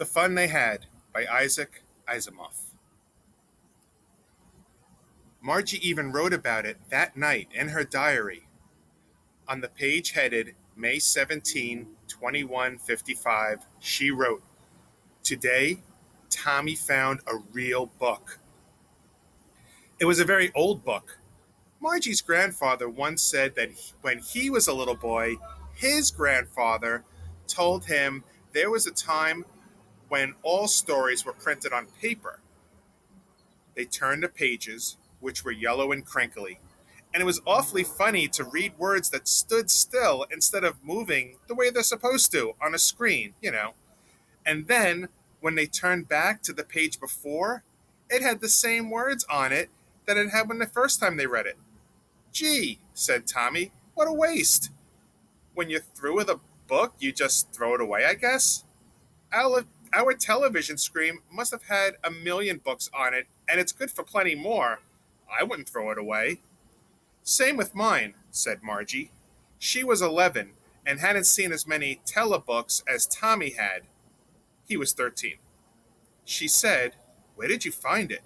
The Fun They Had by Asimov. Margie even wrote about it that night in her diary. On the page headed May 17, 2155, she wrote, "Today, Tommy found a real book." It was a very old book. Margie's grandfather once said that when he was a little boy, his grandfather told him there was a time when all stories were printed on paper. They turned the pages, which were yellow and crinkly, and it was awfully funny to read words that stood still instead of moving the way they're supposed to on a screen. And then, when they turned back to the page before, it had the same words on it that it had when the first time they read it. "Gee," said Tommy, "what a waste. When you're through with a book, you just throw it away, I guess?" Our television screen must have had a million books on it, and it's good for plenty more. I wouldn't throw it away. "Same with mine," said Margie. She was 11 and hadn't seen as many telebooks as Tommy had. He was 13. She said, "Where did you find it?"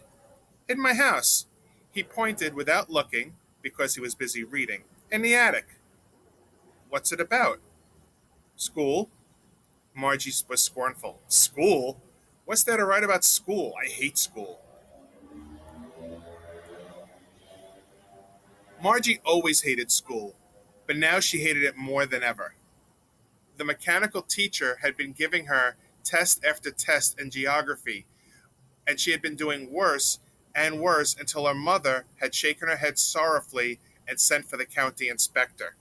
"In my house." He pointed without looking, because he was busy reading. "In the attic." "What's it about?" "School." Margie was scornful. "School? What's there to write about school? I hate school." Margie always hated school, but now she hated it more than ever. The mechanical teacher had been giving her test after test in geography, and she had been doing worse and worse until her mother had shaken her head sorrowfully and sent for the county inspector.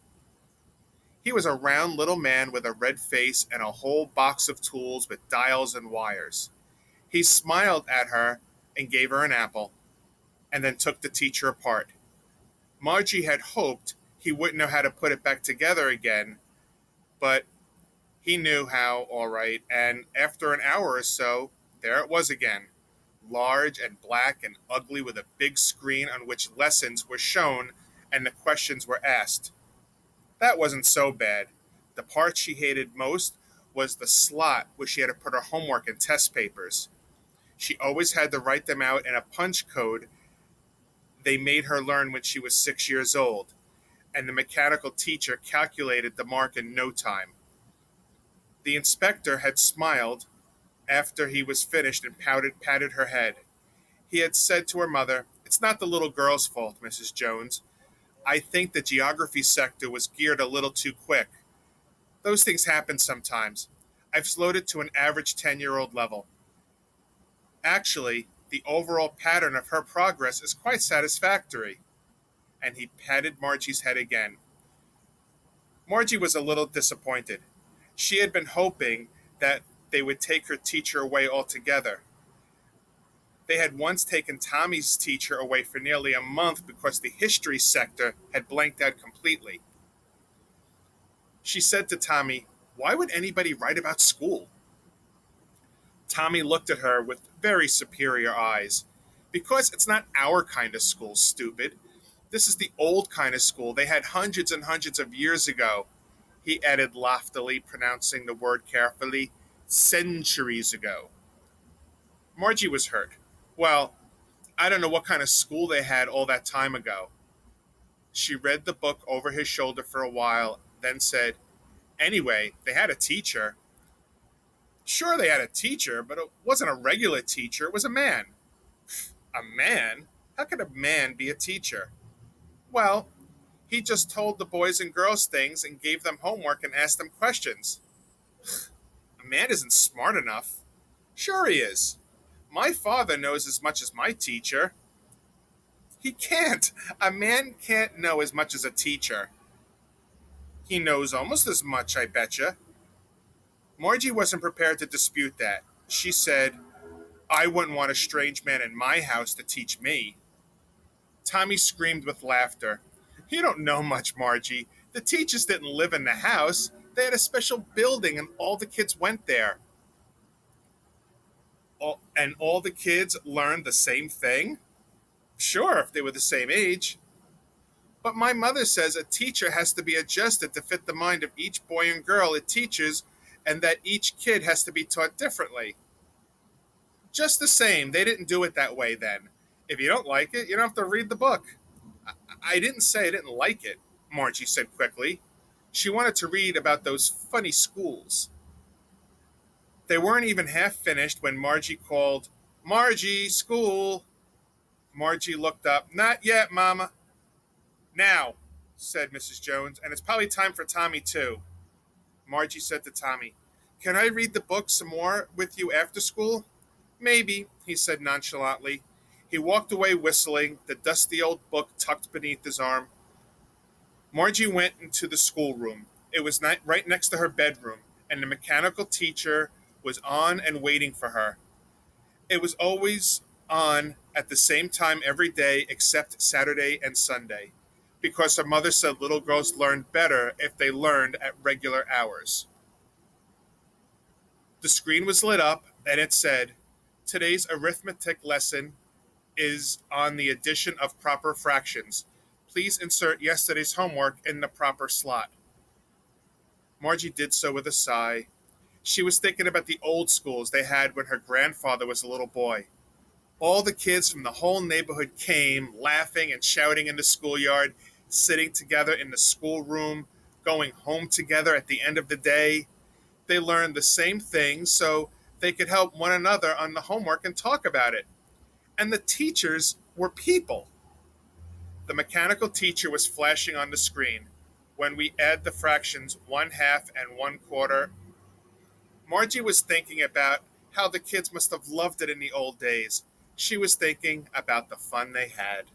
He was a round little man with a red face and a whole box of tools with dials and wires. He smiled at her and gave her an apple, and then took the teacher apart. Margie had hoped he wouldn't know how to put it back together again, but he knew how, all right, and after an hour or so, there it was again, large and black and ugly with a big screen on which lessons were shown and the questions were asked. That wasn't so bad. The part she hated most was the slot where she had to put her homework and test papers. She always had to write them out in a punch code they made her learn when she was 6 years old, and the mechanical teacher calculated the mark in no time. The inspector had smiled after he was finished and patted her head. He had said to her mother, "It's not the little girl's fault, Mrs. Jones. I think the geography sector was geared a little too quick. Those things happen sometimes. I've slowed it to an average 10-year-old level. Actually, the overall pattern of her progress is quite satisfactory." And he patted Margie's head again. Margie was a little disappointed. She had been hoping that they would take her teacher away altogether. They had once taken Tommy's teacher away for nearly a month because the history sector had blanked out completely. She said to Tommy, "Why would anybody write about school?" Tommy looked at her with very superior eyes. "Because it's not our kind of school, stupid. This is the old kind of school they had hundreds and hundreds of years ago," he added loftily, pronouncing the word carefully, "centuries ago." Margie was hurt. "Well, I don't know what kind of school they had all that time ago." She read the book over his shoulder for a while, then said, "Anyway, they had a teacher." "Sure, they had a teacher, but it wasn't a regular teacher. It was a man." "A man? How could a man be a teacher?" "Well, he just told the boys and girls things and gave them homework and asked them questions." "A man isn't smart enough." "Sure he is. My father knows as much as my teacher." "He can't. A man can't know as much as a teacher." "He knows almost as much, I betcha." Margie wasn't prepared to dispute that. She said, "I wouldn't want a strange man in my house to teach me." Tommy screamed with laughter. "You don't know much, Margie. The teachers didn't live in the house. They had a special building and all the kids went there." And all the kids learned the same thing?" "Sure, if they were the same age." "But my mother says a teacher has to be adjusted to fit the mind of each boy and girl it teaches, and that each kid has to be taught differently." Just the same, they didn't do it that way then. If you don't like it, you don't have to read the book. I didn't say I didn't like it, Margie said quickly. She wanted to read about those funny schools. They weren't even half finished when Margie called, Margie, school. Margie looked up. Not yet, Mama. Now, said Mrs. Jones, and it's probably time for Tommy, too. Margie said to Tommy, Can I read the book some more with you after school? Maybe, he said nonchalantly. He walked away whistling, the dusty old book tucked beneath his arm. Margie went into the schoolroom. It was right next to her bedroom, and the mechanical teacher was on and waiting for her. It was always on at the same time every day except Saturday and Sunday, because her mother said little girls learned better if they learned at regular hours. The screen was lit up, and it said, Today's arithmetic lesson is on the addition of proper fractions. Please insert yesterday's homework in the proper slot. Margie did so with a sigh. She was thinking about the old schools they had when her grandfather was a little boy. All the kids from the whole neighborhood came, laughing and shouting in the schoolyard, sitting together in the schoolroom, going home together at the end of the day. They learned the same things so they could help one another on the homework and talk about it. And the teachers were people. The mechanical teacher was flashing on the screen. When we add the fractions 1/2 and 1/4, Margie was thinking about how the kids must have loved it in the old days. She was thinking about the fun they had.